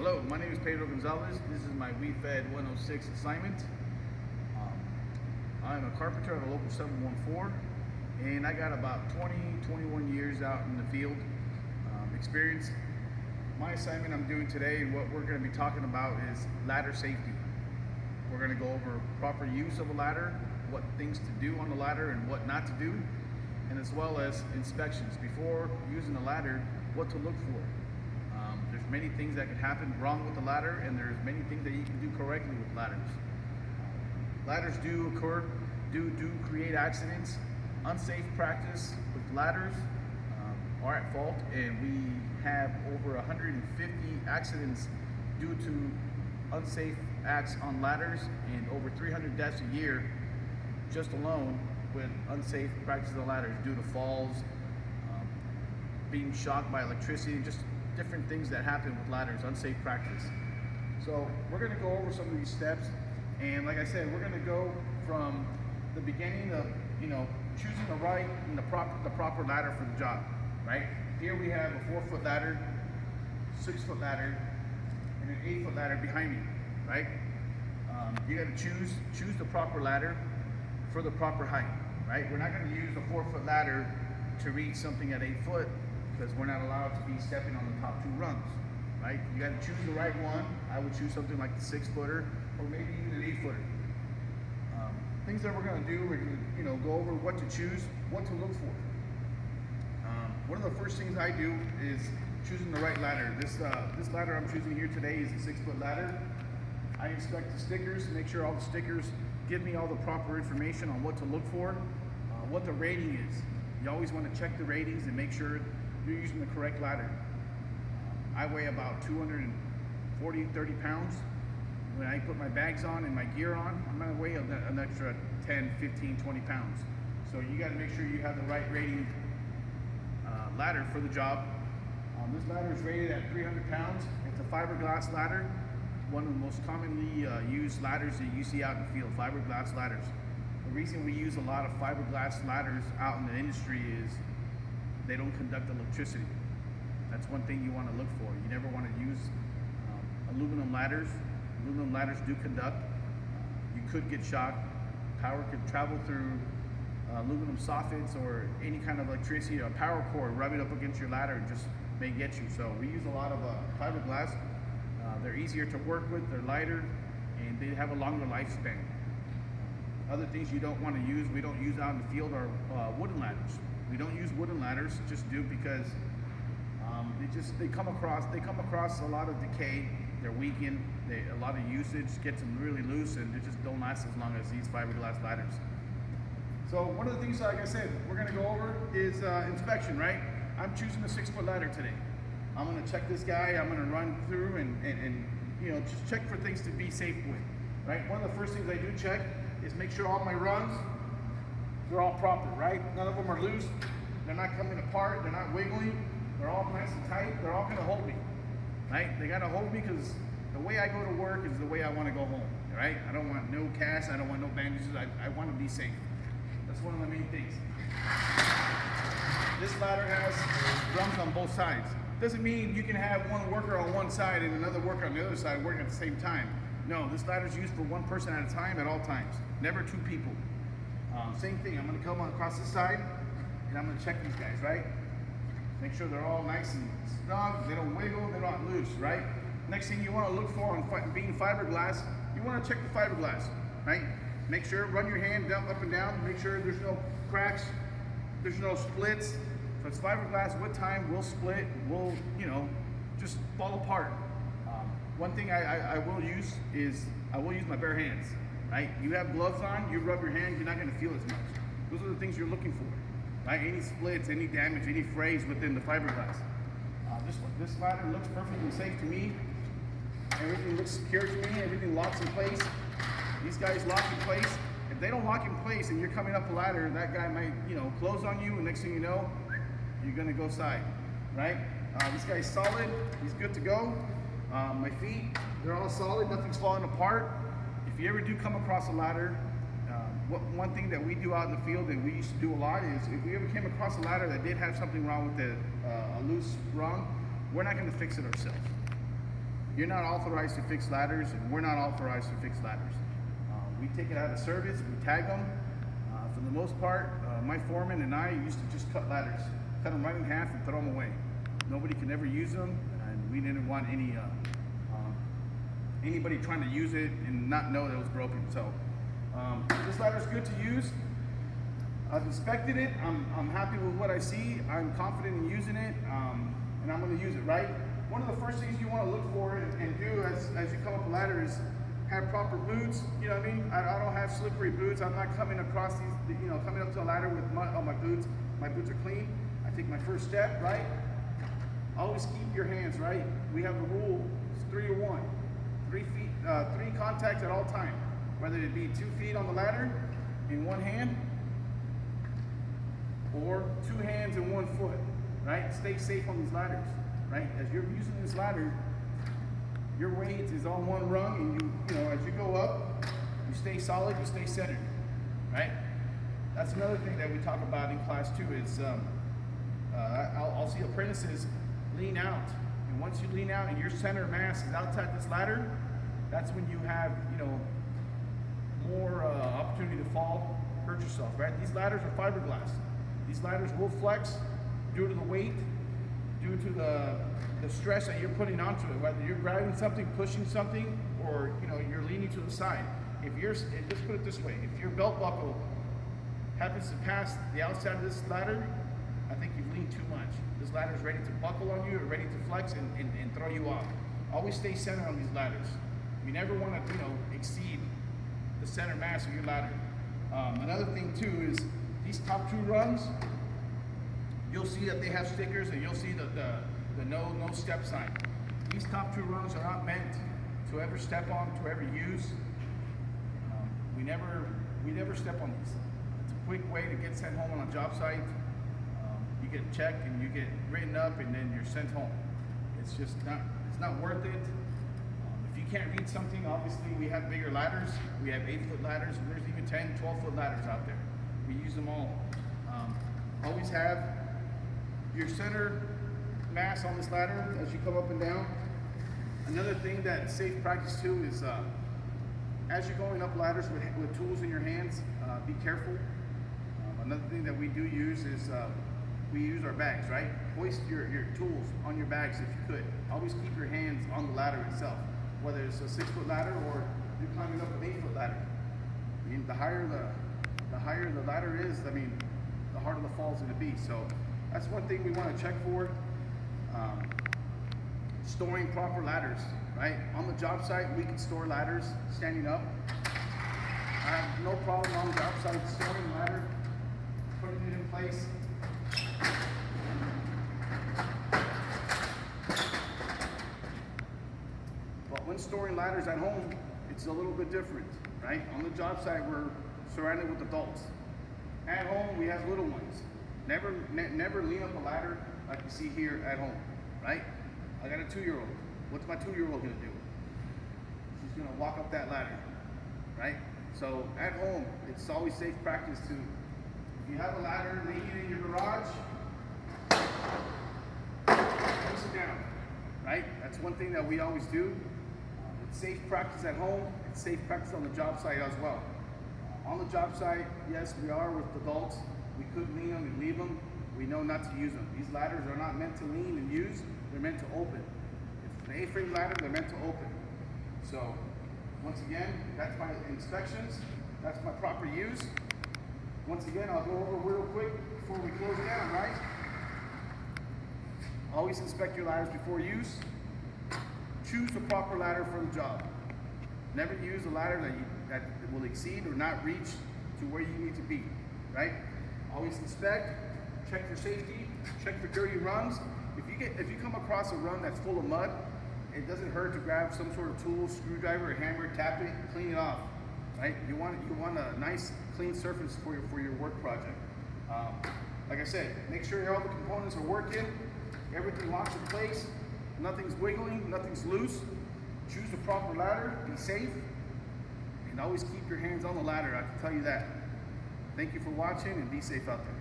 Hello, my name is Pedro Gonzalez. This is my WeFed 106 assignment. I'm a carpenter at a local 714, and I got about 21 years out in the field experience. My assignment I'm doing today, and what we're going to be talking about, is ladder safety. We're going to go over proper use of a ladder, what things to do on the ladder and what not to do, and as well as inspections. Before using a ladder, what to look for. There's many things that can happen wrong with the ladder, and there's many things that you can do correctly with ladders. Ladders do create accidents. Unsafe practice with ladders are at fault, and we have over 150 accidents due to unsafe acts on ladders, and over 300 deaths a year just alone with unsafe practice on ladders due to falls, being shocked by electricity, just different things that happen with ladders, unsafe practice. So we're going to go over some of these steps, and like I said, we're going to go from the beginning of choosing the right and the proper ladder for the job. Right here we have a 4-foot ladder, 6-foot ladder, and an 8-foot ladder behind me. Right, you got to choose the proper ladder for the proper height. Right, we're not going to use a 4-foot ladder to reach something at 8 foot, because we're not allowed to be stepping on the top 2 rungs, right? You got to choose the right one. I would choose something like the 6-footer, or maybe even an 8-footer. Things that we're going to do, we're going to go over what to choose, what to look for. One of the first things I do is choosing the right ladder. This ladder I'm choosing here today is a 6-foot ladder. I inspect the stickers, make sure all the stickers give me all the proper information on what to look for, what the rating is. You always want to check the ratings and make sure you're using the correct ladder. I weigh about 30 pounds. When I put my bags on and my gear on, I'm going to weigh an extra 10, 15, 20 pounds. So you got to make sure you have the right rating ladder for the job. This ladder is rated at 300 pounds. It's a fiberglass ladder, one of the most commonly used ladders that you see out in the field, fiberglass ladders. The reason we use a lot of fiberglass ladders out in the industry is they don't conduct electricity. That's one thing you want to look for. You never want to use aluminum ladders. Aluminum ladders do conduct. You could get shocked. Power could travel through aluminum soffits or any kind of electricity, or a power cord rubbing up against your ladder and just may get you. So we use a lot of fiberglass. They're easier to work with, they're lighter, and they have a longer lifespan. Other things you don't want to use, we don't use out in the field, are wooden ladders. We don't use wooden ladders, just do because they come across a lot of decay. They're weakened. A lot of usage gets them really loose, and they just don't last as long as these fiberglass ladders. So one of the things, like I said, we're going to go over is inspection. Right, I'm choosing a 6-foot ladder today. I'm going to check this guy. I'm going to run through and just check for things to be safe with. Right, one of the first things I do check is make sure all my rungs, they're all proper, right? None of them are loose. They're not coming apart. They're not wiggling. They're all nice and tight. They're all going to hold me, right? They got to hold me because the way I go to work is the way I want to go home, right? I don't want no casts. I don't want no bandages. I want to be safe. That's one of the main things. This ladder has rungs on both sides. Doesn't mean you can have one worker on one side and another worker on the other side working at the same time. No, this ladder is used for one person at a time at all times. Never 2 people. Same thing, I'm going to come across this side, and I'm going to check these guys, right? Make sure they're all nice and snug, they don't wiggle, they're not loose, right? Next thing you want to look for on being fiberglass, you want to check the fiberglass, right? Make sure, run your hand down, up and down, make sure there's no cracks, there's no splits. If it's fiberglass, with time, will split, will, just fall apart. One thing I will use is, I will use my bare hands. Right? You have gloves on, you rub your hand, you're not going to feel as much. Those are the things you're looking for. Right? Any splits, any damage, any frays within the fiberglass. This ladder looks perfectly safe to me. Everything looks secure to me. Everything locks in place. These guys lock in place. If they don't lock in place and you're coming up the ladder, that guy might, close on you, and next thing you know, you're going to go side. Right? This guy's solid. He's good to go. My feet, they're all solid. Nothing's falling apart. If you ever do come across a ladder, one thing that we do out in the field, and we used to do a lot, is if we ever came across a ladder that did have something wrong with it, a loose rung, we're not going to fix it ourselves. You're not authorized to fix ladders, and we're not authorized to fix ladders. We take it out of service, we tag them. For the most part, my foreman and I used to just cut ladders, cut them right in half and throw them away. Nobody could ever use them, and we didn't want anybody trying to use it and not know that it was broken. So this ladder is good to use. I've inspected it. I'm happy with what I see. I'm confident in using it, and I'm going to use it, right? One of the first things you want to look for and do as you come up a ladder is have proper boots. You know what I mean? I don't have slippery boots. I'm not coming across these, coming up to a ladder with mud on my boots. My boots are clean. I take my first step, right? Always keep your hands, right? We have the rule, it's 3 to 1. 3 feet, 3 contacts at all time. Whether it be 2 feet on the ladder in one hand, or 2 hands and 1 foot, right? Stay safe on these ladders, right? As you're using this ladder, your weight is on one rung, and as you go up, you stay solid, you stay centered, right? That's another thing that we talk about in class too. Is I'll see apprentices lean out, and once you lean out and your center mass is outside this ladder, that's when you have more opportunity to fall, hurt yourself, right? These ladders are fiberglass. These ladders will flex due to the weight, due to the stress that you're putting onto it, whether you're grabbing something, pushing something, or you're leaning to the side. Let's put it this way: if your belt buckle happens to pass the outside of this ladder, I think you've leaned too much. This ladder is ready to buckle on you, or ready to flex and throw you off. Always stay centered on these ladders. You never want to exceed the center mass of your ladder. Another thing too is these top 2 rungs. You'll see that they have stickers, and you'll see the no step sign. These top 2 rungs are not meant to ever step on, to ever use. We never step on these. It's a quick way to get sent home on a job site. You get checked and you get written up, and then you're sent home. It's not worth it. If you can't read something, obviously we have bigger ladders. We have 8-foot ladders, and there's even 10, 12-foot ladders out there. We use them all. Always have your center mass on this ladder as you come up and down. Another thing that's safe practice too is as you're going up ladders with tools in your hands, be careful. Another thing that we do use is we use our bags, right? Hoist your tools on your bags if you could. Always keep your hands on the ladder itself, whether it's a 6-foot ladder or you're climbing up an 8-foot ladder. I mean, the higher the ladder is, the harder the fall is going to be. So that's one thing we want to check for. Storing proper ladders, right? On the job site, we can store ladders standing up. I have no problem on the job site storing a ladder, putting it in place. But when storing ladders at home, it's a little bit different, right? On the job site, we're surrounded with adults. At home, we have little ones. Never lean up a ladder like you see here at home, right? I got a 2-year-old. What's my 2-year-old gonna do? She's gonna walk up that ladder, right? So at home, it's always safe practice to, if you have a ladder leaning in your garage, place it down, right? That's one thing that we always do. It's safe practice at home. It's safe practice on the job site as well. On the job site, yes, we are with adults. We could lean them and leave them. We know not to use them. These ladders are not meant to lean and use. They're meant to open. If it's an A-frame ladder, they're meant to open. So, once again, that's my inspections. That's my proper use. Once again, I'll go over real quick before we close it down, right? Always inspect your ladders before use. Choose the proper ladder for the job. Never use a ladder that will exceed or not reach to where you need to be, right? Always inspect, check for safety, check for dirty rungs. If you come across a rung that's full of mud, it doesn't hurt to grab some sort of tool, screwdriver, or hammer, tap it, clean it off, right? You want a nice, clean surface for your work project. Like I said, make sure all the components are working, everything locks in place, nothing's wiggling, nothing's loose. Choose the proper ladder, be safe, and always keep your hands on the ladder, I can tell you that. Thank you for watching, and be safe out there.